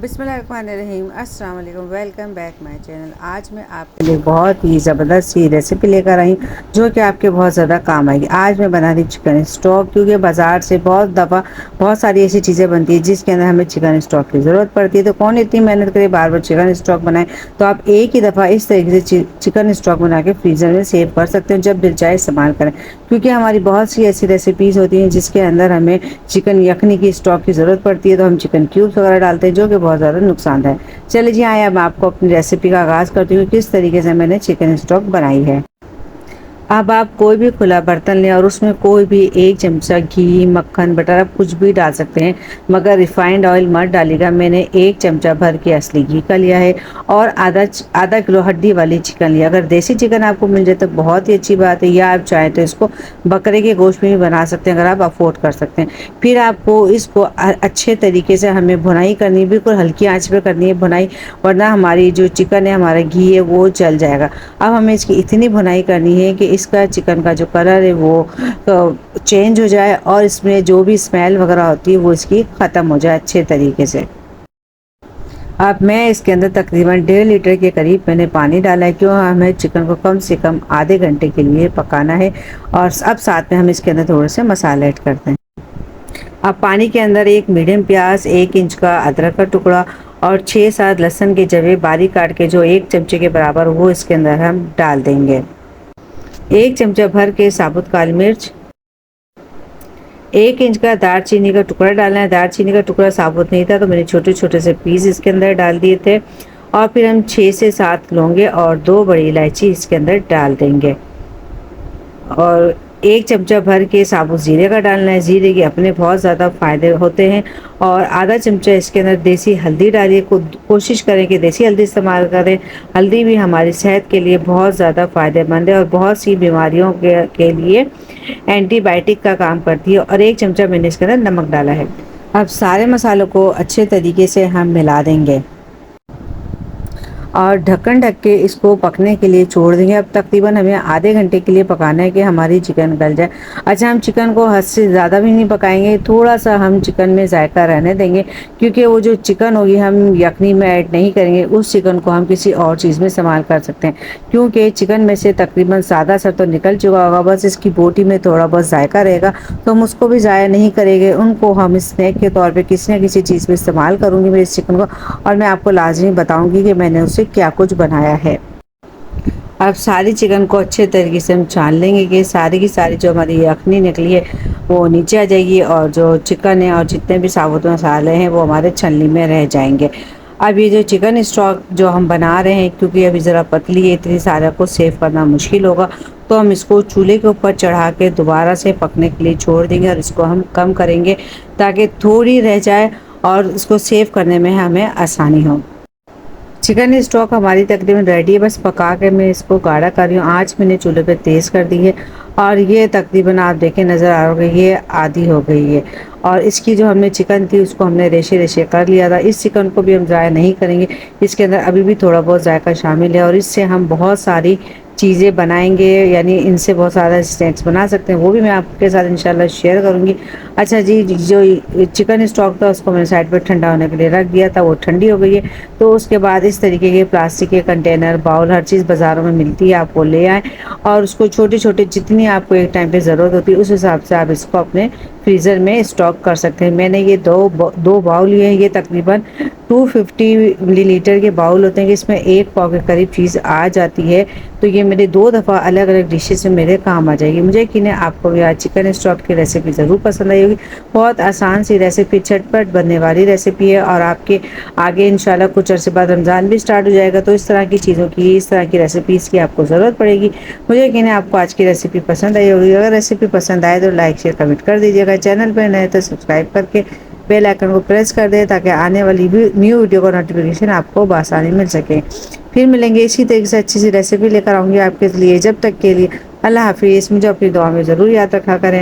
बिस्मिल्लाहिर्रहमानिर्रहीम, अस्सलाम वालेकुम, वेलकम बैक माय चैनल। आज मैं आपके लिए बहुत ही ज़बरदस्त सी रेसिपी लेकर आई जो कि आपके बहुत ज़्यादा काम आएगी। आज मैं बना रही चिकन स्टॉक, क्योंकि बाज़ार से बहुत सारी ऐसी चीज़ें बनती है जिसके अंदर हमें चिकन स्टॉक की ज़रूरत पड़ती है। तो कौन इतनी मेहनत करे बार बार चिकन स्टॉक बनाए। तो आप एक ही दफ़ा इस तरीके से चिकन स्टॉक बना के फ्रीज़र में सेव कर सकते हो, जब दिल चाहे इस्तेमाल करें। क्योंकि हमारी बहुत सी ऐसी रेसिपीज़ होती हैं जिसके अंदर हमें चिकन यखनी की स्टॉक की ज़रूरत पड़ती है, तो हम चिकन क्यूब्स वगैरह डालते हैं जो कि बहुत ज़्यादा नुकसानदायक है। चलिए जी आइए, अब मैं आपको अपनी रेसिपी का आगाज़ करती हूँ किस तरीके से मैंने चिकन स्टॉक बनाई है। अब आप कोई भी खुला बर्तन लें और उसमें कोई भी एक चमचा घी, मक्खन, बटर, आप कुछ भी डाल सकते हैं, मगर रिफाइंड ऑयल मत डालिएगा। मैंने एक चमचा भर के असली घी का लिया है और आधा किलो हड्डी वाली चिकन लिया। अगर देसी चिकन आपको मिल जाए तो बहुत ही अच्छी बात है, या आप चाहें तो इसको बकरे के गोश्त में भी बना सकते हैं अगर आप अफोर्ड कर सकते हैं। फिर आपको इसको अच्छे तरीके से हमें भुनाई करनी, बिल्कुल हल्की आंच पे करनी है भुनाई, वरना हमारी जो चिकन है, हमारा घी है, वो जल जाएगा। अब हमें इसकी इतनी भुनाई करनी है कि इसका चिकन का जो कलर है वो चेंज हो जाए और इसमें जो भी स्मेल वगैरह होती है वो इसकी ख़त्म हो जाए अच्छे तरीके से। अब मैं इसके अंदर तकरीबन 1.5 लीटर के करीब मैंने पानी डाला है, क्यों हमें चिकन को कम से कम आधे घंटे के लिए पकाना है। और अब साथ में हम इसके अंदर थोड़े से मसाले ऐड करते हैं। अब पानी के अंदर एक मीडियम प्याज, 1 इंच का अदरक का टुकड़ा और 6-7 लहसुन के जवे बारीक काट के जो 1 चमचे के बराबर, वो इसके अंदर हम डाल देंगे। 1 चमचा भर के साबुत काली मिर्च, 1 इंच का दालचीनी का टुकड़ा डालना है। दालचीनी का टुकड़ा साबुत नहीं था तो मैंने छोटे छोटे से पीस इसके अंदर डाल दिए थे। और फिर हम 6 से 7 लौंगे और 2 बड़ी इलायची इसके अंदर डाल देंगे। और 1 चमचा भर के साबुत ज़ीरे का डालना है। ज़ीरे के अपने बहुत ज़्यादा फ़ायदे होते हैं। और आधा चमचा इसके अंदर देसी हल्दी डालिए। कोशिश करें कि देसी हल्दी इस्तेमाल करें। हल्दी भी हमारी सेहत के लिए बहुत ज़्यादा फ़ायदेमंद है और बहुत सी बीमारियों के लिए एंटीबायोटिक का काम करती है। और 1 चमचा मैंने इसके अंदर नमक डाला है। अब सारे मसालों को अच्छे तरीके से हम मिला देंगे और ढक्कन ढक के इसको पकने के लिए छोड़ देंगे। अब तकरीबन हमें आधे घंटे के लिए पकाना है कि हमारी चिकन गल जाए। अच्छा, हम चिकन को हद से ज़्यादा भी नहीं पकाएंगे, थोड़ा सा हम चिकन में जायका रहने देंगे, क्योंकि वो जो चिकन होगी हम यखनी में ऐड नहीं करेंगे। उस चिकन को हम किसी और चीज़ में इस्तेमाल कर सकते हैं, क्योंकि चिकन में से तकरीबन सादा सर तो निकल चुका होगा, बस इसकी बोटी में थोड़ा बहुत जायका रहेगा, तो हम उसको भी ज़ाया नहीं करेंगे। उनको हम स्नैक के तौर पर किसी न किसी चीज़ में इस्तेमाल करूँगी मैं इस चिकन को, और मैं आपको लाजमी बताऊँगी कि मैंने उससे क्या कुछ बनाया है। अब सारी चिकन को अच्छे तरीके से हम छान लेंगे कि सारी की सारी जो हमारी यखनी निकली है वो नीचे आ जाएगी, और जो चिकन है और जितने भी साबुत मसाले हैं वो हमारे छलनी में रह जाएंगे। अब ये जो चिकन स्टॉक जो हम बना रहे हैं, क्योंकि अभी ज़रा पतली है, इतनी सारा को सेव करना मुश्किल होगा, तो हम इसको चूल्हे के ऊपर चढ़ा के दोबारा से पकने के लिए छोड़ देंगे और इसको हम कम करेंगे ताकि थोड़ी रह जाए और इसको सेव करने में हमें आसानी हो। चिकन स्टॉक हमारी तकरीबन रेडी है, बस पका के मैं इसको गाढ़ा कर रही हूँ। आँच मैंने चूल्हे पे तेज़ कर दी है और ये तकरीबन आप देखें नज़र आ रहा होगा, ये आधी हो गई है। और इसकी जो हमने चिकन थी उसको हमने रेशे रेशे कर लिया था। इस चिकन को भी हम ज़ाया नहीं करेंगे, इसके अंदर अभी भी थोड़ा बहुत जायका शामिल है और इससे हम बहुत सारी चीज़ें बनाएंगे, यानी इनसे बहुत सारा स्नैक्स बना सकते हैं, वो भी मैं आपके साथ इंशाल्लाह शेयर करूँगी। अच्छा जी, जो चिकन स्टॉक था उसको मैंने साइड पर ठंडा होने के लिए रख दिया था, वो ठंडी हो गई है। तो उसके बाद इस तरीके के प्लास्टिक के कंटेनर, बाउल, हर चीज़ बाज़ारों में मिलती है, आप वो ले आएँ और उसको छोटे छोटे जितनी आपको एक टाइम पे ज़रूरत होती है उस हिसाब से आप इसको अपने फ्रीज़र में स्टॉक कर सकते हैं। मैंने ये दो बाउल लिए हैं, ये तकरीबन 250 मिलीलीटर के बाउल होते हैं कि इसमें 1 पाव के करीब चीज़ आ जाती है। तो ये मेरे 2 दफ़ा अलग अलग डिशेस में मेरे काम आ जाएगी। मुझे यकीन है आपको भी आज चिकन स्टॉक की रेसिपी ज़रूर पसंद आई होगी। बहुत आसान सी रेसिपी, झटपट बनने वाली रेसिपी है और आपके आगे इंशाल्लाह कुछ अर्से बाद रमज़ान भी स्टार्ट हो जाएगा, तो इस तरह की चीज़ों की, इस तरह की रेसिपीज़ की आपको ज़रूरत पड़ेगी। मुझे यकीन है आपको आज की रेसिपी पसंद आई होगी। अगर रेसिपी पसंद आए तो लाइक, शेयर, कमेंट कर दीजिएगा। चैनल पर नए तो सब्सक्राइब करके बेल आइकन को प्रेस कर दें ताकि आने वाली न्यू वीडियो का नोटिफिकेशन आपको बआसानी मिल सके। फिर मिलेंगे इसी तरीके से अच्छी सी रेसिपी लेकर आऊँगी आपके लिए। जब तक के लिए अल्लाह हाफिज़। मुझे अपनी दुआ में ज़रूर याद रखा करें।